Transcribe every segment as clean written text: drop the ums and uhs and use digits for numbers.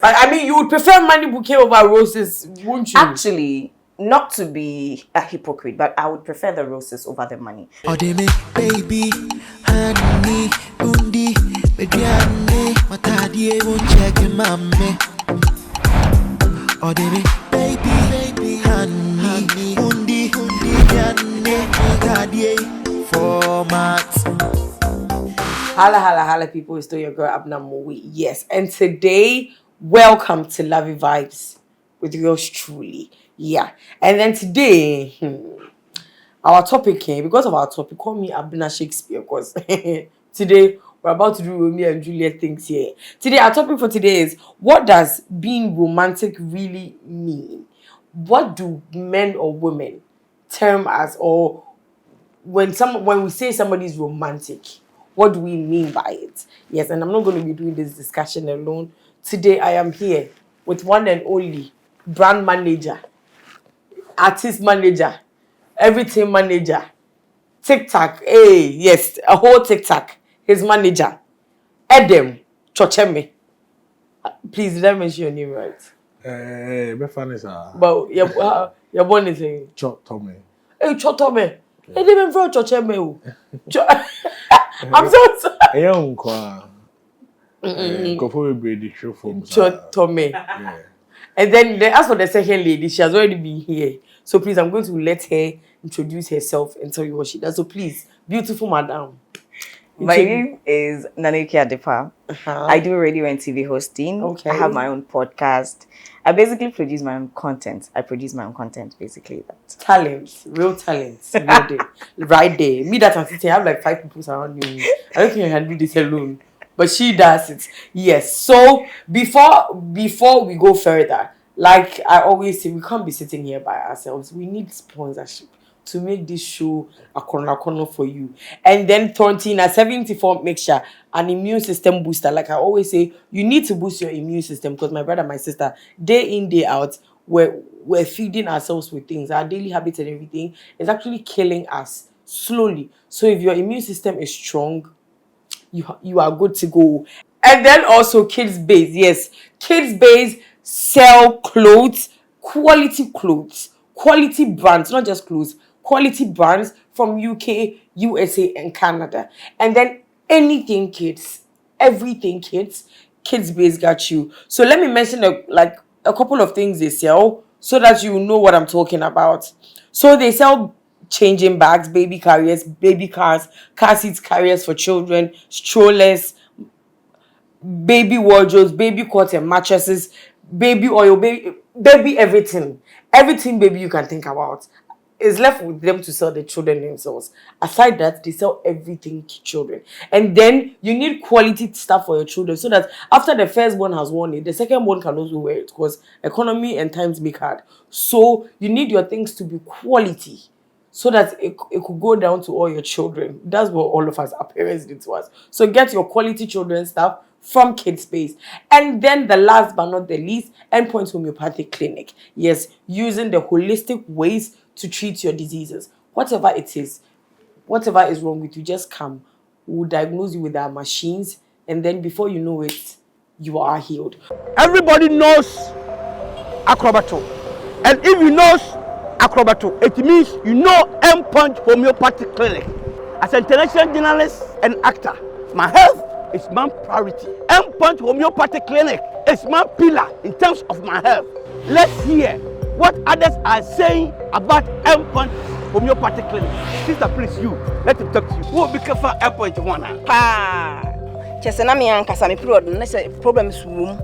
I mean, you would prefer money bouquet over roses, wouldn't you? Actually, not to be a hypocrite, but I would prefer the roses over the money. Baby, honey, undi, baby, matadi, won't check him, mammy. Baby, honey, undi, matadi, format. Hala, people. It's still your girl, Abena Moet. Yes, and today, welcome to Lovey Vibes with yours truly. Yeah, and then today, our topic here, because of our topic, call me Abena Shakespeare, because today we're about to do Romeo and Juliet things here. Today, our topic for today is, what does being romantic really mean? What do men or women term as, or when we say somebody is romantic, what do we mean by it? Yes, and I'm not going to be doing this discussion alone. Today, I am here with one and only brand manager, artist manager, everything manager, TikTok, yes, a whole TikTok, his manager, Adam Chocheme. Please, did I mention your name right? But your born is a Chotome. Hey, Chotome. Hey, they been from Chocheme. I'm so sorry. Chotome. Yeah. And then as for the second lady, she has already been here. So please, I'm going to let her introduce herself and tell you what she does. So please, beautiful madam. My name is Sammykaymedia. I do radio and TV hosting. Okay. I have my own podcast. I basically produce my own content. I produce my own content, basically. Talents, real talents. Right there. Me that I'm sitting, I have like 5 people around me. I don't think I can do this alone. But she does it. Yes. So before we go further, like I always say, we can't be sitting here by ourselves. We need sponsorship to make this show a corner for you. And then 74 mixture, an immune system booster. Like I always say, you need to boost your immune system, because my brother and my sister, day in, day out, we're feeding ourselves with things. Our daily habits and everything is actually killing us slowly. So if your immune system is strong, you are good to go. And then also Kids Base. Yes, Kids Base sell clothes, quality brands, not just clothes, quality brands from UK, USA, and Canada. And then anything kids, everything kids, Kids Base got you. So let me mention a couple of things they sell so that you know what I'm talking about. So they sell changing bags, baby carriers, baby cars, car seats carriers for children, strollers, baby wardrobes, baby cots and mattresses, baby oil, baby everything. Everything baby you can think about. It's left with them to sell the children themselves. Aside that, they sell everything children. And then you need quality stuff for your children so that after the first one has worn it, the second one can also wear it, because economy and times make hard. So you need your things to be quality so that it could go down to all your children. That's what all of us, our parents, did to us. So get your quality children stuff from Kids Base. And then the last but not the least, Endpoint Homeopathic Clinic. Yes, using the holistic ways to treat your diseases. Whatever it is, whatever is wrong with you, just come. We'll diagnose you with our machines, and then before you know it, you are healed. Everybody knows acrobato. And if you know acrobato, it means you know Endpoint Homeopathic Clinic. As an international journalist and actor, my health is my priority. Endpoint Homeopathic Clinic is my pillar in terms of my health. Let's hear what others are saying about Endpoint Homeopathic Clinic. Sister, please, let him talk to you. Who will be careful Endpoint one? Chesenami and Kasami problem. Let's say problem is room.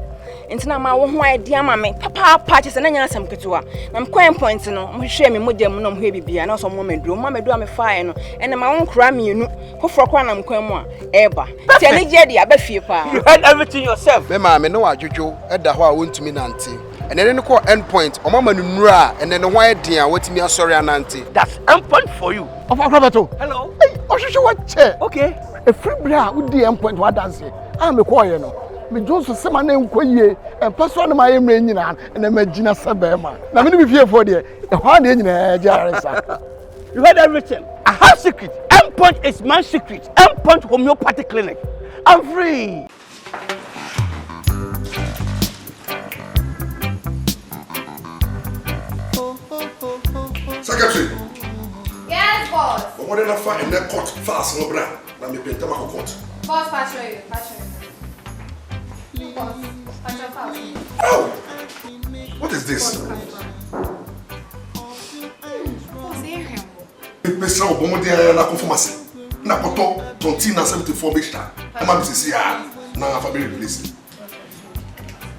Intina ma wo ho idea ma me papa chesena nya asem ketewa na me kwan point no mo hwe me modem no mo hwe bibia na so mo meduro a me faae no ene ma won kra mienu foforo kwa na mkwan mu a eba ti ani je dia ba fie pa. You heard everything yourself. Me ma me no adwodwo eda ho a wontumi nante ene ne ko Endpoint o mama nura ene ne ho ade a watimi asori anante. That's Endpoint for you. Of acrobato. Hello. Hey, ohwehwe what che. Okay. A free bra wo di Endpoint wa dance. Me ko ye no. Me Jones sema na enkoyie person na maye mre nyina na magina sebema na me be fie for de e ho na nyina jaresa. You heard everything. I have secret. Endpoint is my secret. Endpoint Homeopathic Clinic. I'm free. want to find and then cut fast, no bra. Let me paint them a cut. Boss, patch you. Boss, patch your fast. Oh! What is this? Boss, hear him. Mr. Obibinii na confirmation. Na poto 1974 besta. E ma bisi ya na family release.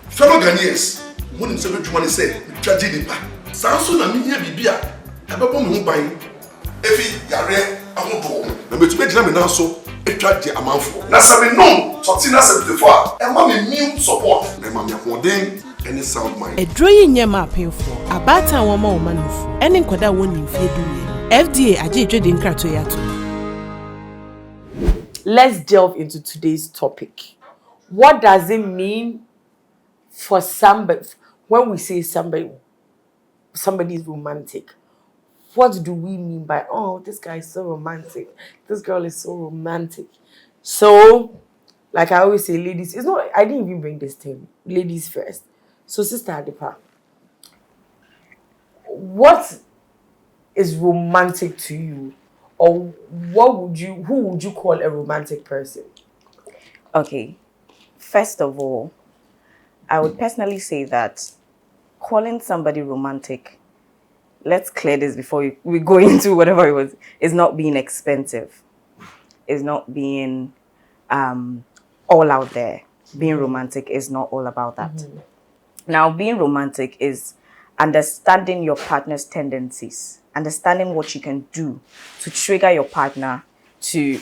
Fellow Ghanaians, when him say dwuma ne say tragedy pa. Sanso na minya bibia. E bebo me ho ban. Efi yare ahodo. Na betumi gina me na so etwa de amanfo. Na 1974 e ma me immune support. Na ma me ahoden any sound mind. Edro yi nyema apemfo. Abata woma wo manufo. Ene nkoda woni mfie duye. FDA aje de nkrato yato. Let's delve into today's topic. What does it mean for somebody when we say somebody is romantic? What do we mean by, oh, this guy is so romantic, this girl is so romantic? So, like I always say, ladies, it's not, I didn't even bring this thing. Ladies first. So, Sister Adepa, what is romantic to you? Or who would you call a romantic person? Okay. First of all, I would personally say that calling somebody romantic, let's clear this before we go into whatever it was, is not being expensive. It's not being all out there. Being romantic is not all about that. Now, being romantic is understanding your partner's tendencies, understanding what you can do to trigger your partner to,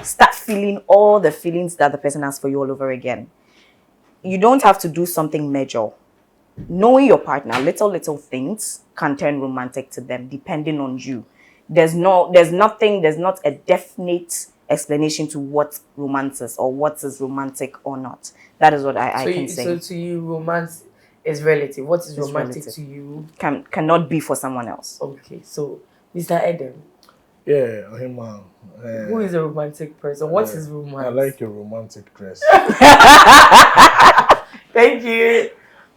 start feeling all the feelings that the person has for you all over again. You don't have to do something major. Knowing your partner, little things can turn romantic to them, depending on you. There's not a definite explanation to what romance is or what is romantic or not. That is what I can say. So to you, romance is relative. What is romantic relative. to you Cannot be for someone else. Okay, so Mr. Eden. Yeah, him. Who is a romantic person? What is romance? I like your romantic dress. Thank you.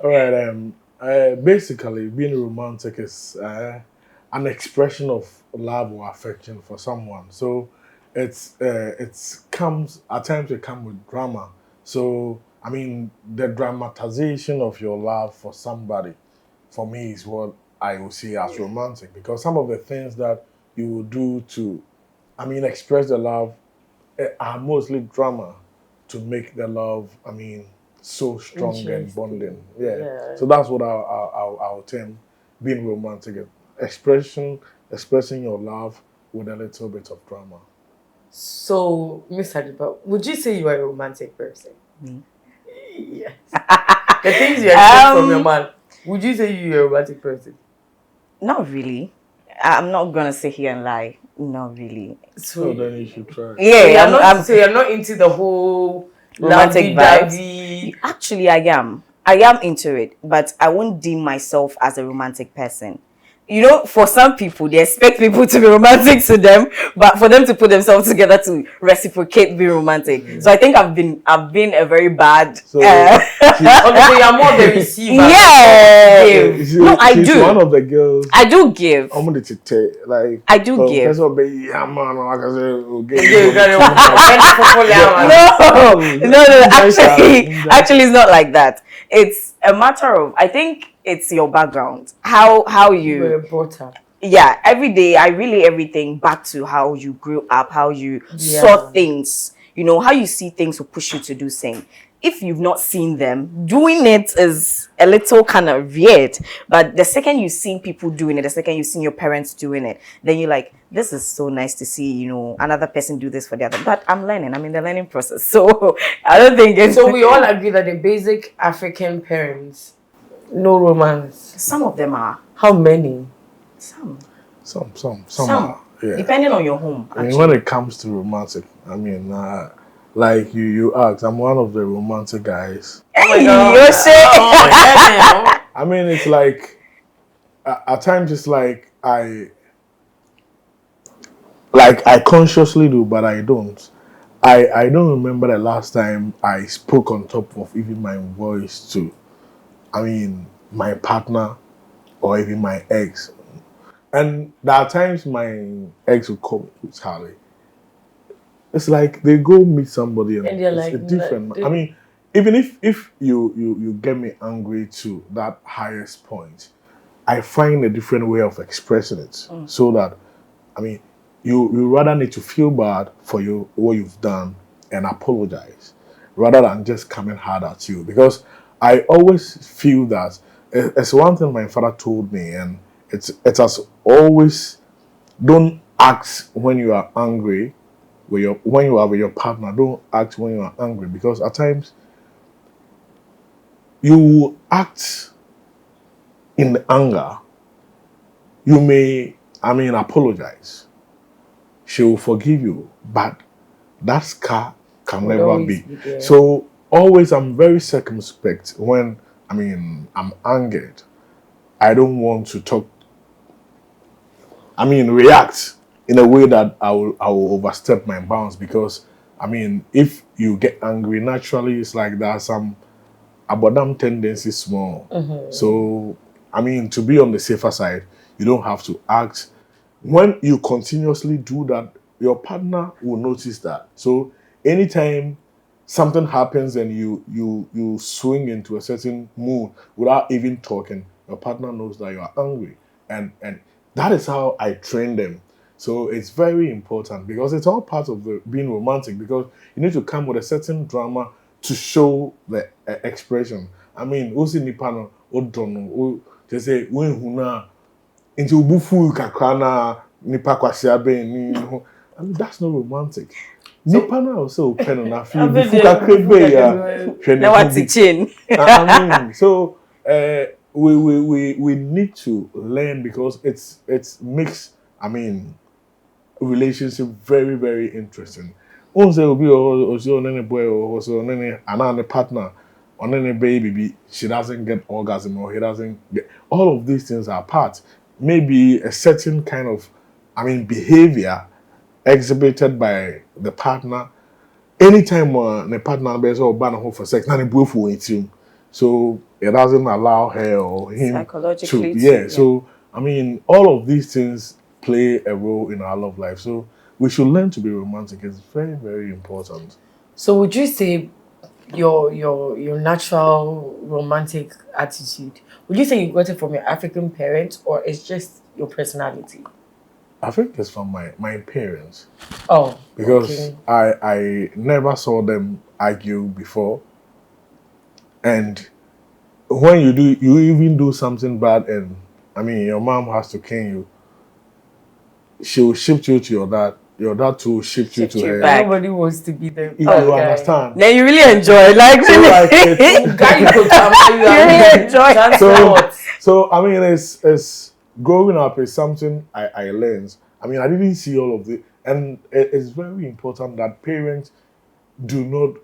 All right. Basically, being romantic is an expression of love or affection for someone. So it comes at times. It comes with drama. So I mean, the dramatization of your love for somebody, for me, is what I would see as romantic. Because some of the things that you will do to, express the love are mostly drama to make the love, so strong and bonding. Yeah. So that's what I'll term being romantic. Expressing your love with a little bit of drama. So, Miss Adiba, would you say you are a romantic person? Yes. The things you expect from your man, would you say you're a romantic person? Not really. I'm not gonna sit here and lie. Not really. So then you should try. Yeah, so you're not into the whole romantic vibes. Actually, I am. I am into it, but I won't deem myself as a romantic person. For some people, they expect people to be romantic to them, but for them to put themselves together to reciprocate being romantic. So I think I've been a very bad. So, so you're more the receiver. Yeah. No, I do. She's one of the girls. I do give. I'm gonna take like. I do give. That's what baby, yeah, man. Like I said, No. Actually, it's not like that. It's a matter of, I think it's your background, how you were brought up. Yeah, every day I relay everything back to how you grew up, how you saw things, how you see things will push you to do same. If you've not seen them, doing it is a little kind of weird. But the second you've seen people doing it, the second you've seen your parents doing it, then you're like, this is so nice to see, another person do this for the other. But I'm learning. I'm in the learning process. So I don't think it's... So we all agree that the basic African parents, no romance. Some of them are. How many? Some are. Yeah. Depending on your home. When it comes to romantic, like you asked, I'm one of the romantic guys. Hey, you're saying. It's like at times it's like I consciously do, but I don't. I don't remember the last time I spoke on top of even my voice to, my partner or even my ex. And there are times my ex will call me with Charlie. It's like they go meet somebody and they're it's like, a different. I mean, even if you get me angry to that highest point, I find a different way of expressing it so that, I mean, you rather need to feel bad for what you've done and apologize rather than just coming hard at you. Because I always feel that it's one thing my father told me, and it has always, don't act when you are angry when you are with your partner. Don't act when you are angry, because at times you will act in anger. You may, apologize. She will forgive you, but that scar can never be. So always I'm very circumspect when I'm angered. I don't want to react in a way that I will overstep my bounds, because if you get angry naturally, it's like there are some abodam tendencies small. So to be on the safer side, you don't have to act. When you continuously do that, your partner will notice that. So anytime something happens and you swing into a certain mood without even talking, your partner knows that you are angry. And that is how I train them. So it's very important, because it's all part of being romantic, because you need to come with a certain drama to show the expression. Osi nipano odono just say when huna into bufu kakana nipa kwasi abe ni. That's not romantic. Nipana also pen on afi bufu kakrebe ya. Now what's the chain? So we need to learn, because it makes relationship very, very interesting. Once will be also on boy or also on another partner, on any baby, she doesn't get orgasm or he doesn't get. All of these things are part. Maybe a certain kind of behavior exhibited by the partner. Anytime the partner bears or ban home for sex, not both for it. So it doesn't allow her or him psychologically to. Yeah. So all of these things play a role in our love life. So we should learn to be romantic. It's very, very important. So would you say your natural romantic attitude, would you say you got it from your African parents, or it's just your personality? I think it's from my parents. Oh, because I never saw them argue before. And when you even do something bad, and your mom has to cane you, she will shift you to your dad. Your dad too will shift you to her. Nobody wants to be the you understand. Then you really enjoy, like really. You really enjoy. So it's growing up is something I learned. I didn't see all of it, and it's very important that parents do not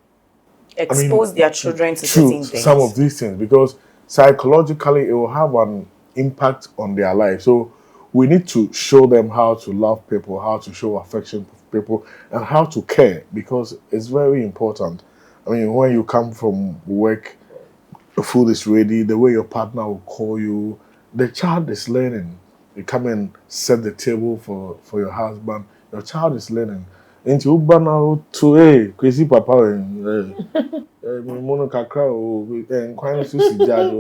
expose their children to certain things. Some of these things, because psychologically it will have an impact on their life. So we need to show them how to love people, how to show affection for people, and how to care, because it's very important. When you come from work, food is ready, the way your partner will call you, the child is learning. You come and set the table for your husband, your child is learning. Into Ubana to crazy papa and mono kakra and quite susi judge.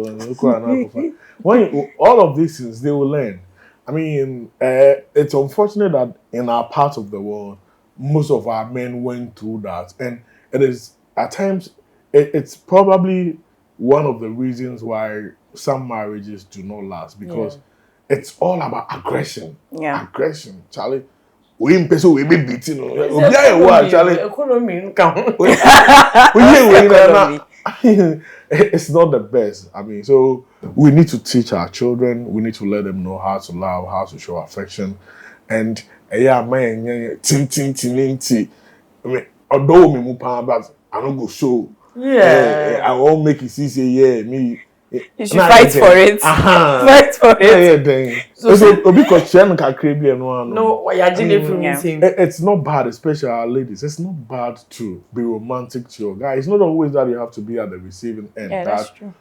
When all of these things they will learn. It's unfortunate that in our part of the world, most of our men went through that, and it is at times it's probably one of the reasons why some marriages do not last, because it's all about aggression. Aggression, Charlie. We be beating. It's not the best. So we need to teach our children. We need to let them know how to love, how to show affection, and although me mupa, but I don't go show. I won't make it see. Me. You should fight for it. Fight for it. It's not bad, especially our ladies. It's not bad to be romantic to your guy. It's not always that you have to be at the receiving end. Yeah, that's true.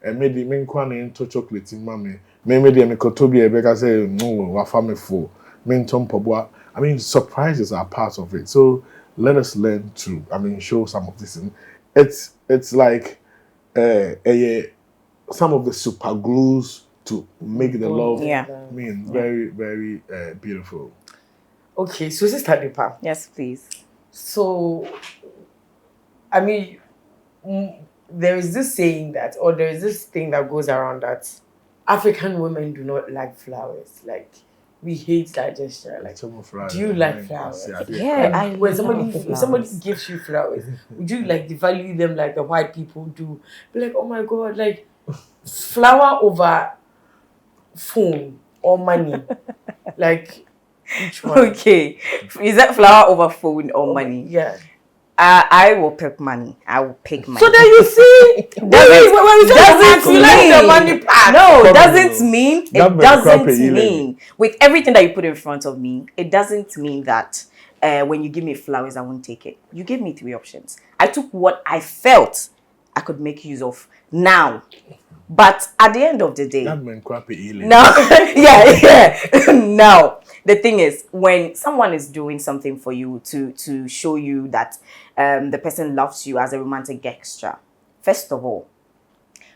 And maybe me kwane into chocolate in mommy. Maybe me kotobia because say no wa family for menton pobwa. I mean surprises are part of it. So let us learn to show some of this. It's like some of the super glues to make the love very, very beautiful. Okay, so Sister Deepa. Yes, please. So there is this saying that, or there is this thing that goes around that African women do not like flowers. Like, we hate that gesture. Like, do you like flowers? Yeah, when somebody gives you flowers, would you like devalue them like the white people do? Be like, oh my God, like flower over phone or money, like which one? Okay, is that flower over phone or money? Yeah. I will pick money. I will pick money. So then you see, doesn't mean the money part. No, doesn't mean it doesn't mean with everything that you put in front of me. It doesn't mean that when you give me flowers, I won't take it. You gave me 3 options. I took what I felt I could make use of now. But at the end of the day, now the thing is, when someone is doing something for you to show you that the person loves you as a romantic gesture, first of all,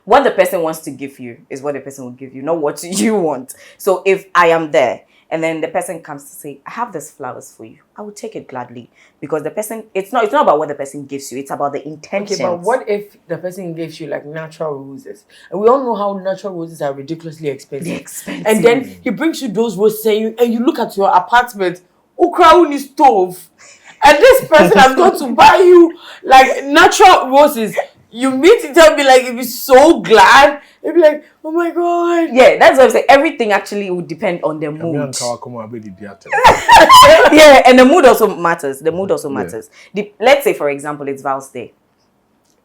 what the person wants to give you is what the person will give you, not what you want. So if I am there and then the person comes to say, I have these flowers for you, I will take it gladly, because the person, it's not about what the person gives you, it's about the intention. Okay, but what if the person gives you like natural roses? And we all know how natural roses are ridiculously expensive. And then he brings you those roses and you look at your apartment, Ukraini stove, and this person has gone to buy you like natural roses. You meet it and be like, you'd be so glad. You'd be like, oh my God. Yeah, that's what I'm saying. Everything actually would depend on the mood. Yeah, and the mood also matters. The mood also matters. Let's say, for example, it's Val's Day.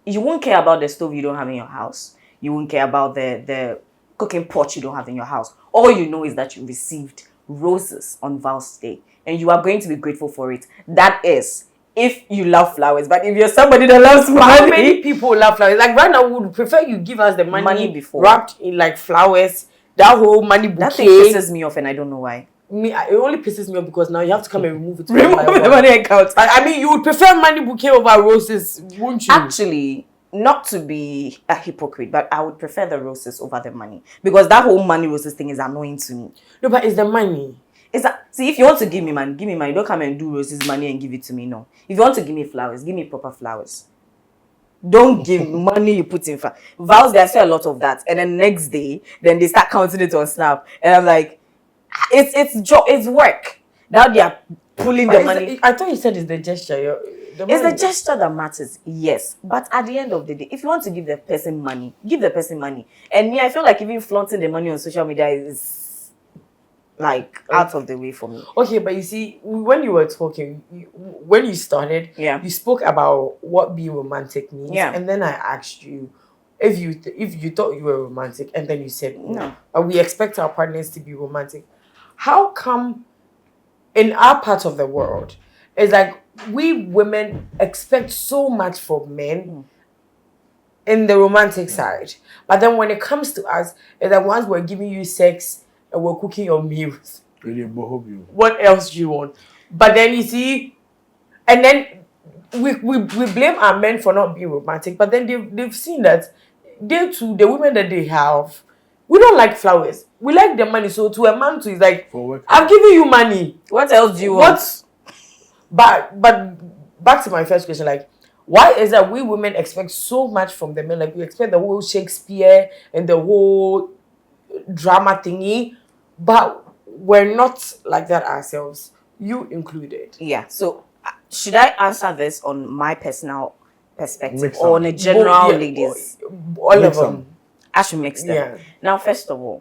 You won't care about the stove you don't have in your house. You won't care about the cooking pot you don't have in your house. All you know is that you received roses on Val's Day, and you are going to be grateful for it. That is, if you love flowers. But if you're somebody that loves money, how many people love flowers? Like right now, we would prefer you give us the money before, wrapped in like flowers. That whole money bouquet. That thing pisses me off, and I don't know why. It only pisses me off because now you have to come and remove it. Remove the money account. I mean, you would prefer money bouquet over roses, wouldn't you? Actually, not to be a hypocrite, but I would prefer the roses over the money, because that whole money roses thing is annoying to me. No, but it's the money. See, if you want to give me money, give me money. Don't come and do roses money and give it to me. No. If you want to give me flowers, give me proper flowers. Don't give money you put in flowers. Vows, they say a lot of that. And then next day, then they start counting it on Snap. And I'm like, it's work. Now they are pulling the money. I thought you said it's the gesture. It's the gesture that matters, yes. But at the end of the day, if you want to give the person money, give the person money. And me, I feel like even flaunting the money on social media is like out of the way for me. Okay, but you see, when you were talking, when you started, you spoke about what being romantic means. And then I asked you if you thought you were romantic, and then you said no. But we expect our partners to be romantic. How come in our part of the world, it's like we women expect so much from men in the romantic side, but then when it comes to us, it's like once we're giving you sex and we're cooking your meals, what else do you want? But then you see, and then we blame our men for not being romantic, but then they've seen that they too, the women that they have, we don't like flowers, we like the money. So to a man too, is like, I'm giving you money, what else do you want? But back to my first question, like, why is that we women expect so much from the men? Like, we expect the whole Shakespeare and the whole drama thingy, but we're not like that ourselves, you included. Yeah, so should I answer this on my personal perspective or on a general ladies? All of them. I should mix them. Yeah. Now, first of all,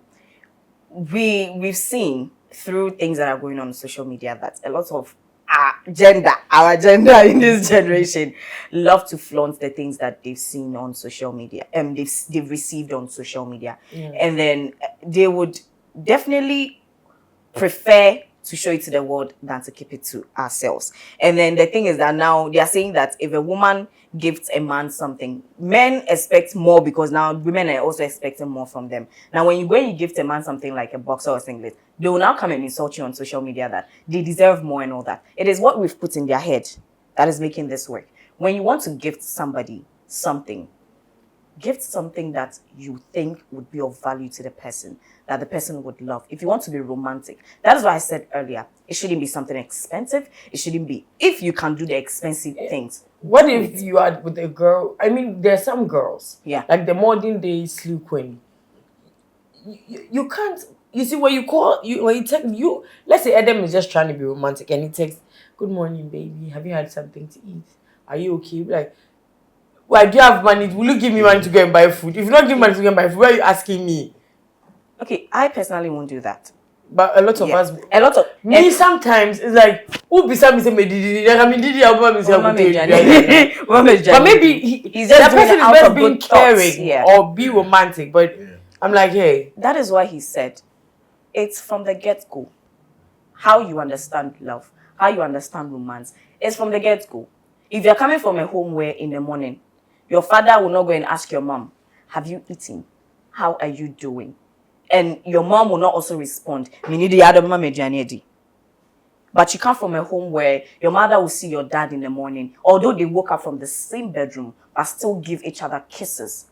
we've seen through things that are going on social media that a lot of our gender in this generation love to flaunt the things that they've seen on social media and they've received on social media. And then they would definitely prefer to show it to the world than to keep it to ourselves. And then the thing is that now they are saying that if a woman gifts a man something, men expect more because now women are also expecting more from them. Now, when you gift a man something like a boxer or singlet, they will now come and insult you on social media that they deserve more and all that. It is what we've put in their head that is making this work. When you want to gift somebody something, gift something that you think would be of value to the person, that the person would love. If you want to be romantic, that is why I said earlier, it shouldn't be something expensive. It shouldn't be, if you can do the expensive things. What if you are with a girl? I mean, there are some girls, like the modern day slew queen. You can't. You see, when you text you, let's say Adam is just trying to be romantic and he texts, "Good morning, baby. Have you had something to eat? Are you okay?" Like, why do you have money? Will you give me money to go and buy food? If you not give money to go and buy food, why are you asking me? Okay, I personally won't do that. But a lot of us, me sometimes it's like, who beside me say me did I mean did but maybe he's just the person is best being caring or be romantic. But I'm like, hey, that is why he said, it's from the get-go. How you understand love, how you understand romance, it's from the get-go. If you're coming from a home where in the morning, your father will not go and ask your mom, have you eaten? How are you doing? And your mom will not also respond, but you come from a home where your mother will see your dad in the morning, although they woke up from the same bedroom, but still give each other kisses.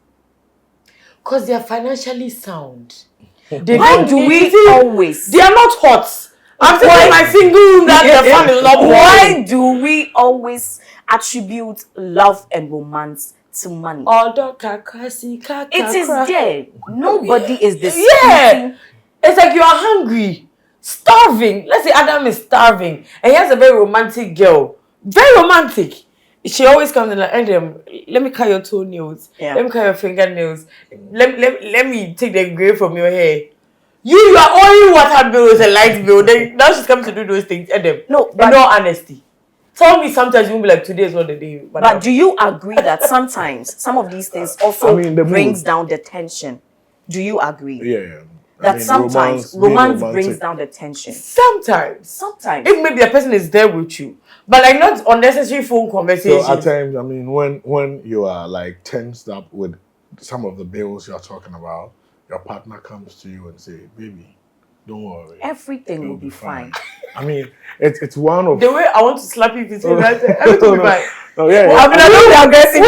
Because they are financially sound. Why do we always? They are not hot. I'm saying my single room that the fan is not. Why do we always attribute love and romance to money? It is there. Nobody is disputing. Yeah. It's like you are hungry, starving. Let's say Adam is starving and he has a very romantic girl. Very romantic. She always comes in like, Adam, let me cut your toenails. Yeah. Let me cut your fingernails. Let me take the gray from your hair. You are owing water bills and light bill. Then now she's coming to do those things. Adam, no, but in all honesty. Tell me sometimes you will be like, today is not the day. But do you agree that sometimes some of these things also brings down the tension? Do you agree? Yeah. That sometimes romance brings down the tension. Sometimes. If maybe the person is there with you. But like not unnecessary phone conversations. So at times, I mean, when you are like tensed up with some of the bills you're talking about, your partner comes to you and say, baby, don't worry. Everything will be fine. I mean, it's one of... The way I want to slap you between that, everything will be fine. Oh, yeah. Well, I mean, I don't be aggressive.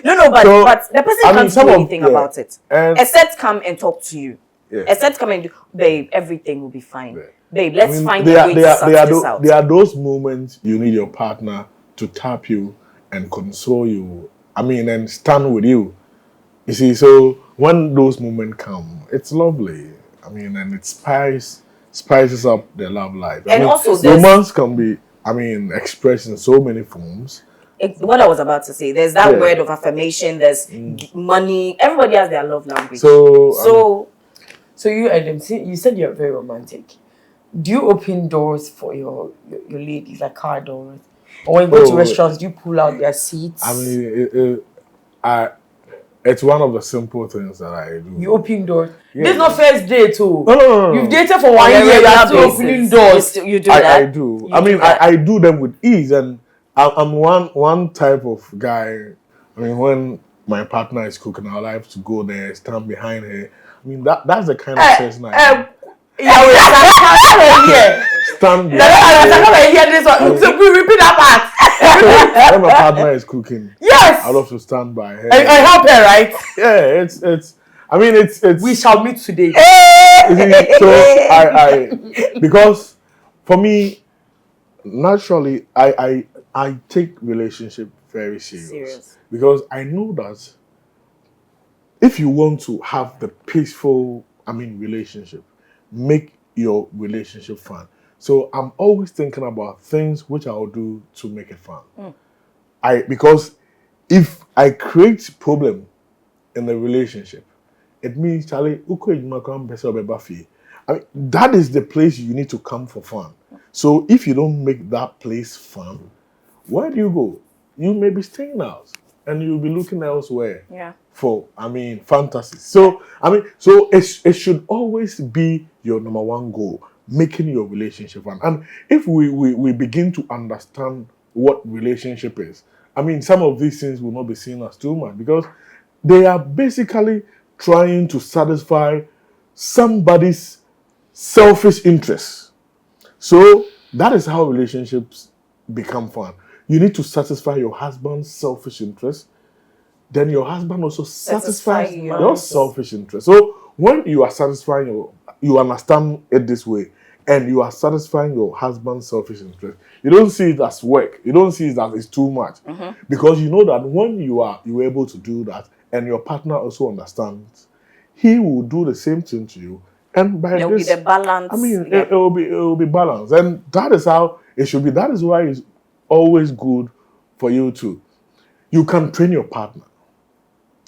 No, but the person can't do anything about it. Except come and talk to you. Yeah. Except come and do, babe, everything will be fine. Yeah. Babe, let's find a way to sort this out. There are those moments you need your partner to tap you and console you. I mean, and stand with you. You see, so when those moments come, it's lovely. I mean, and it spices up their love life. And also, romance can be, expressed in so many forms. What I was about to say, there's that word of affirmation, there's money. Everybody has their love language. So you, Adam, you said you're very romantic. Do you open doors for your ladies, like car doors? Or when you go to restaurants, do you pull out their seats? I mean, it's one of the simple things that I do. You open doors. Yeah. This is not first date too. No. You've dated for 1 year. You're still opening doors. You do that. I do. I do them with ease, and I'm one type of guy. I mean, when my partner is cooking, I like to go there, stand behind her. I mean, that's the kind of person I am. Stand behind. So we repeat that part. When my partner is cooking, yes, I love to stand by her. I help her, right? Yeah, it's. We shall meet today. So I because for me, naturally, I take relationship very serious because I know that if you want to have the peaceful, relationship, make your relationship fun. So I'm always thinking about things which I'll do to make it fun. Because if I create problem in the relationship, it means Charlie, that is the place you need to come for fun. So if you don't make that place fun, where do you go? You may be staying out and you'll be looking elsewhere for fantasies. So it should always be your number one goal, making your relationship fun. And if we begin to understand what relationship is, I mean, some of these things will not be seen as too much because they are basically trying to satisfy somebody's selfish interests. So that is how relationships become fun. You need to satisfy your husband's selfish interests. Then your husband also satisfies your selfish interest. So when you are satisfying you understand it this way, and you are satisfying your husband's selfish interest, you don't see it as work. You don't see it as it's too much. Because you know that when you're able to do that, and your partner also understands, he will do the same thing to you. And by there will be the balance. I mean, it will be balanced. And that is how it should be. That is why it's always good for you to, you can train your partner.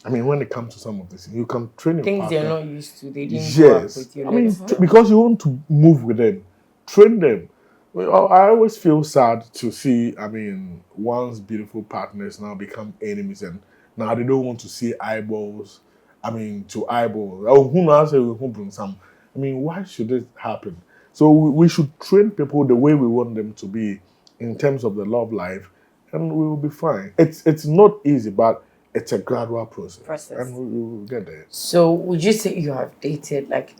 I mean, when it comes to some of this, you can train your partner. Things they're not used to, they didn't grow up with you. I mean, because you want to move with them, train them. Well, I always feel sad to see, I mean, once beautiful partners now become enemies and now they don't want to see eyeballs. I mean, to eyeballs. Oh, who knows? I mean, why should it happen? So we should train people the way we want them to be in terms of the love life, and we will be fine. It's not easy, but it's a gradual process. And we will get there. So would you say you have dated, like,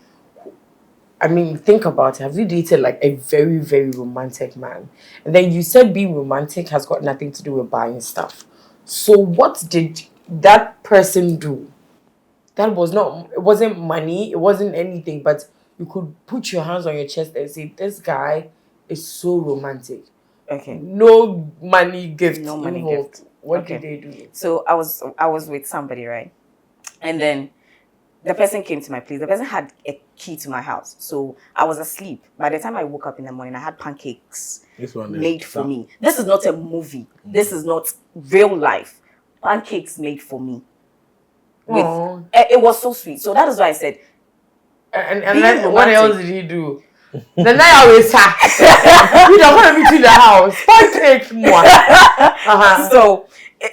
I mean, think about it. Have you dated like a very, very romantic man? And then you said being romantic has got nothing to do with buying stuff. So what did that person do? That was not, it wasn't money, it wasn't anything, but you could put your hands on your chest and say, this guy is so romantic. Okay. No money gift. No money involved. gift. What did they do? So I was with somebody, right? And then the person came to my place. The person had a key to my house. So I was asleep. By the time I woke up in the morning, I had pancakes made for me. This is not a movie. This is not real life. Pancakes made for me. It was so sweet. So that is why I said. And then what else did he do? The night I was we don't want to be to the house. Pancake more.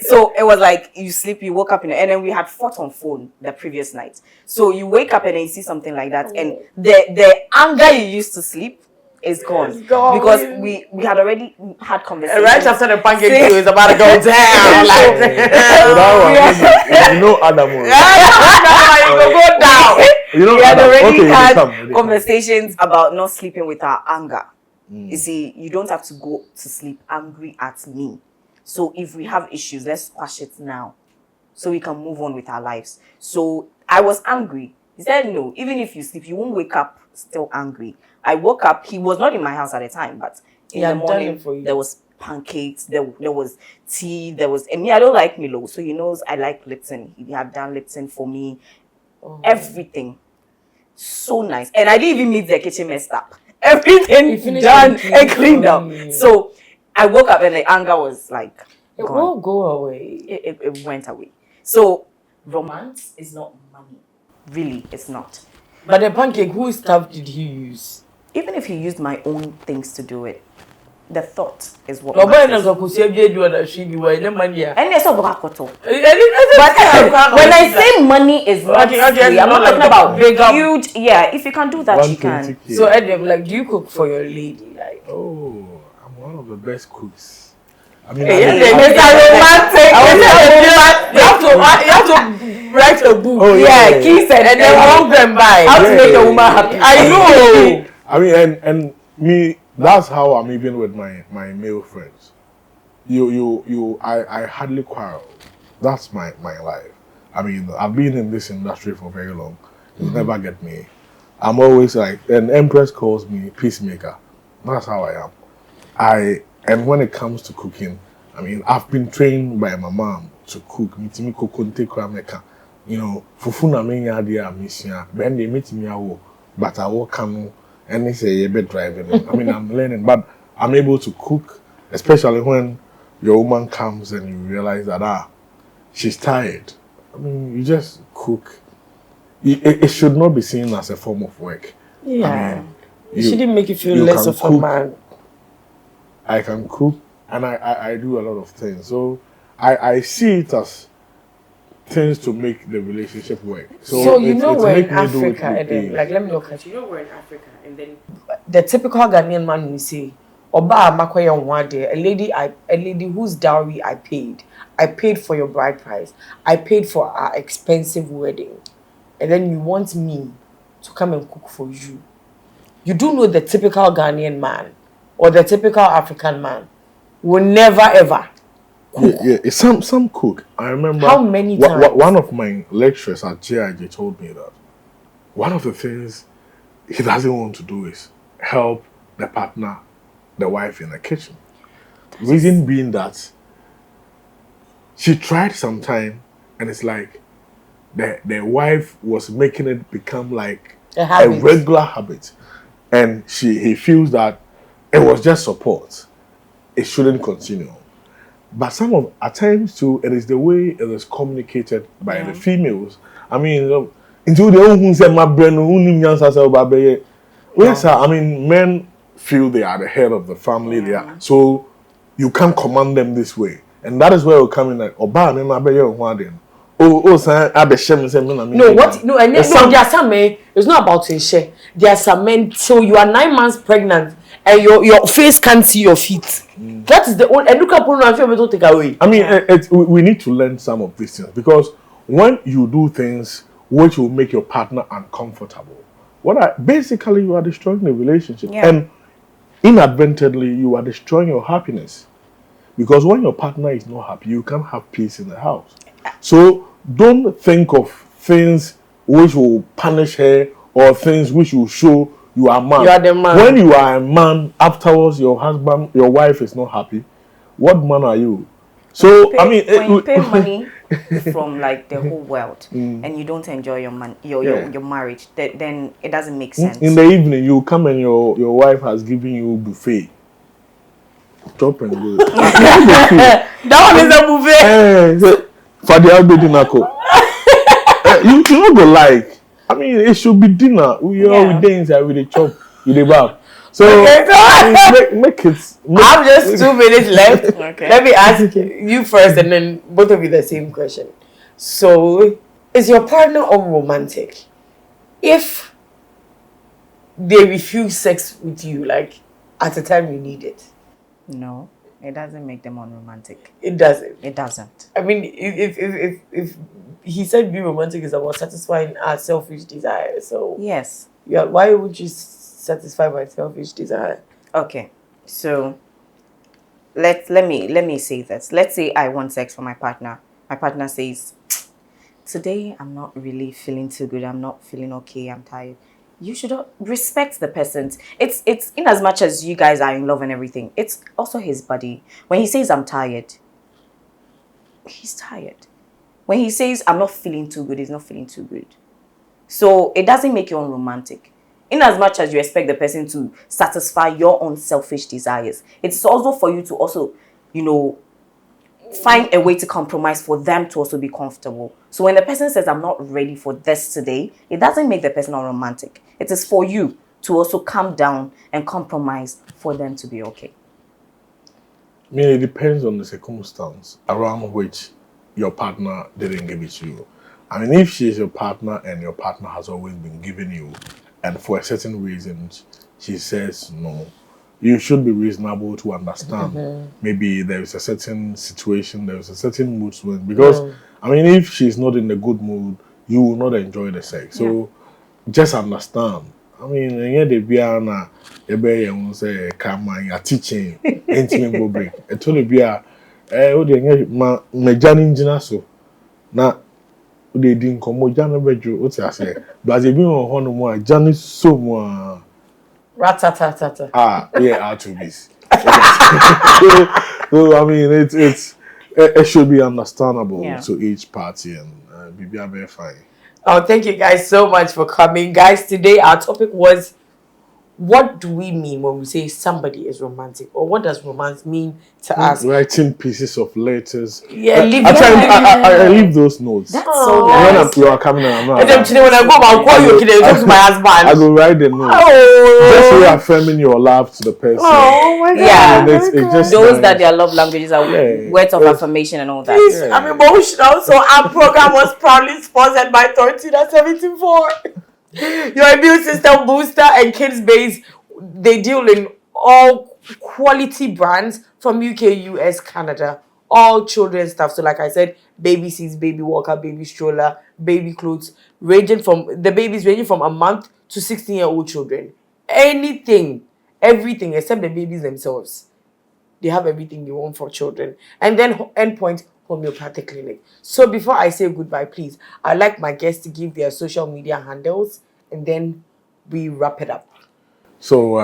So it was like you sleep, you woke up and then we had fought on phone the previous night. So you wake up and then you see something like that, and the anger you used to sleep is gone. Because we had already had conversations. Right after the pancake too is about to go down. You know Anamoah. Go down. You know, we had already had conversations about not sleeping with our anger. You see, you don't have to go to sleep angry at me. So if we have issues, let's squash it now, so we can move on with our lives. So I was angry. He said, no, even if you sleep, you won't wake up still angry. I woke up, he was not in my house at the time, but in the morning, there was pancakes, there was tea, and me, I don't like Milo, so he knows I like Lipton. He had done Lipton for me, everything. So nice. And I didn't even leave the kitchen messed up. Everything done and cleaned up. So I woke up and the anger was like, it won't go away. It went away. So romance is not money. Really, it's not. But the pancake, whose stuff did he use? Even if he used my own things to do it, the thought is what matters. And it's but when I say money is not free, I'm not talking about huge. Yeah, if you can do that, you can. So Edem, like, do you cook for your lady? Like, oh, I'm one of the best cooks. I mean, you have to write a book. Oh, yeah, Keith said, and then walk them by. How to make a woman happy. I know. I mean, and me, that's how I'm even with my male friends. I hardly quarrel. That's my life. I mean, I've been in this industry for very long. You never get me. I'm always like, an empress calls me peacemaker. That's how I am. And when it comes to cooking, I mean, I've been trained by my mom to cook. You know, fufuna menya dia mission. Ben they meet me awo, but I walk canoe and they say a bit driving. I mean, I'm learning, but I'm able to cook, especially when your woman comes and you realize that she's tired. I mean, you just cook. It should not be seen as a form of work. Yeah, I mean, it shouldn't make you feel less of a man. I can cook and I do a lot of things. So I see it as things to make the relationship work. So you know we're in make me do it Africa, with and then age. like let me look at you. You know we're in Africa, and then the typical Ghanaian man will say, "Oba makoye onwade, a lady whose dowry I paid for your bride price, I paid for our expensive wedding, and then you want me to come and cook for you." You do know the typical Ghanaian man or the typical African man will never ever cook. Yeah. Some cook. I remember How many times? One of my lecturers at JIJ told me that one of the things he doesn't want to do is help the partner, the wife in the kitchen. Reason being that she tried sometime and it's like the wife was making it become like a regular habit. And he feels that it was just support. It shouldn't continue. But at times too, it is the way it is communicated by the females. I mean, until the own say my brain, yes, I mean, men feel they are the head of the family. They are, so you can't command them this way, and that is where we come in. Like, no, what? No, and no, there are some men. It's not about to share. There are some men. So you are 9 months pregnant, and your face can't see your feet. That is the only. And look up on to take away. I mean, we need to learn some of these things because when you do things which will make your partner uncomfortable, basically you are destroying the relationship, and inadvertently you are destroying your happiness. Because when your partner is not happy, you can't have peace in the house. So don't think of things which will punish her or things which will show you are man. You are the man. When you are a man, afterwards your wife is not happy. What man are you? So when you pay money from like the whole world and you don't enjoy your marriage, then it doesn't make sense. In the evening, you come and your wife has given you buffet. Chop and go. That one is a buffet. For the you don't go like. I mean, it should be dinner. We dance with the chop, with the bar. So make it. I have just 2 minutes left. Okay. Let me ask you first, and then both of you the same question. So, is your partner unromantic if they refuse sex with you, like at the time you need it? No, it doesn't make them unromantic. It doesn't. It doesn't. I mean, if he said being romantic is about satisfying our selfish desire, so yes, why would you satisfy my selfish desire? Okay, so let me say this. Let's say I want sex for my partner. My partner says, "Today I'm not really feeling too good. I'm not feeling okay. I'm tired." You should respect the person. It's in as much as you guys are in love and everything. It's also his body. When he says I'm tired, he's tired. When he says I'm not feeling too good, he's not feeling too good. So it doesn't make you unromantic. In as much as you expect the person to satisfy your own selfish desires, it's also for you to also, find a way to compromise for them to also be comfortable. So when the person says, I'm not ready for this today, it doesn't make the person unromantic. It is for you to also calm down and compromise for them to be okay. I mean, it depends on the circumstance around which your partner didn't give it to you. I mean, if she is your partner and your partner has always been giving you, and for a certain reason, she says no, you should be reasonable to understand. Maybe there is a certain situation, there is a certain mood swing. Because, I mean, if she's not in a good mood, you will not enjoy the sex. So, just understand. I mean, say, come on, you're teaching, intimate go break. It told be a, my Johnny so. Now, they didn't come with Johnny Bedroom. What's I say? But they be on more Johnny so more. Ratatata. R2Bs. So I mean, it should be understandable to each party, and be very fine. Oh, thank you guys so much for coming, guys. Today our topic was what do we mean when we say somebody is romantic, or what does romance mean to us? Writing pieces of letters. Yeah, I leave those notes. That's so When nice. you are coming, I'm not. And then when I go, I'll call you. Okay, talk to my husband. I go write the notes. Oh, Just reaffirming your love to the person. oh my God. Yeah. And it's just Those nice. that their love languages are Yeah. words of affirmation and all that. Please, Yeah. I'm emotional. So our program was proudly sponsored by 1374. Your immune system booster and kids base. They deal in all quality brands from UK, US, Canada. All children's stuff. So like I said, baby seats, baby walker, baby stroller, baby clothes, ranging from a month to 16-year-old children. Anything, everything except the babies themselves. They have everything you want for children. And then Endpoint Homeopathic Clinic. So before I say goodbye, please, I'd like my guests to give their social media handles and then we wrap it up. So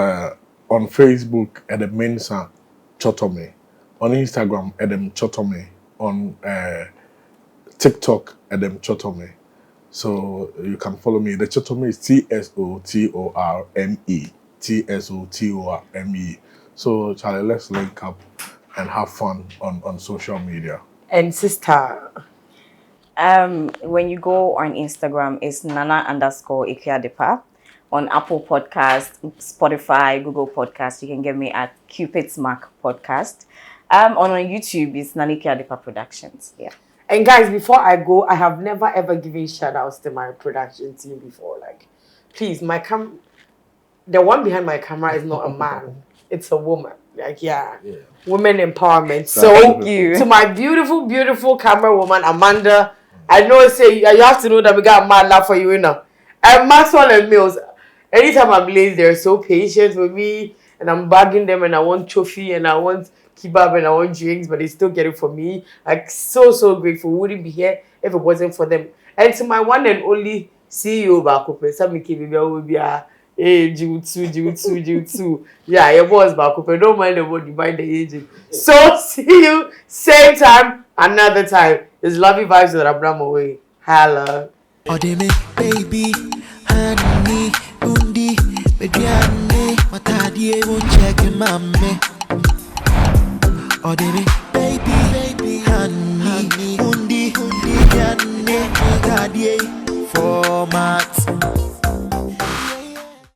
on Facebook, Edem Mensa Chotome. On Instagram, Edem Chotome. On TikTok, Edem Chotome. So you can follow me. The Chotome is TSOTORME. TSOTORME. So Charlie, let's link up and have fun on social media. And sister. When you go on Instagram, it's Nana_Efya. On Apple Podcast, Spotify, Google Podcast, you can get me at Cupid's Mark Podcast. On YouTube, it's Efya Productions. Yeah. And guys, before I go, I have never ever given shout outs to my production team before. Like, please, the one behind my camera is not a man, it's a woman. Like, yeah. Women empowerment. So Thank you. To my beautiful, beautiful camera woman, Amanda, I know you have to know that we got mad love for you, you know. And Maxwell and Mills, anytime I'm late, they're so patient with me, and I'm bagging them, and I want trophy, and I want kebab, and I want drinks, but they still get it for me. Like, so grateful. We wouldn't be here if it wasn't for them. And to my one and only CEO, Sammykaymedia, will be hey, Jiu-2. Yeah, your boss, don't mind the word, you mind the agent. So, see you same time, another time. It's lovely vibes with Abena Moet. Holla. Odeme, baby, honey, undi, mediane, matadie, won't check him, mamma. Odeme, baby, honey, undi, mediane, matadie, format.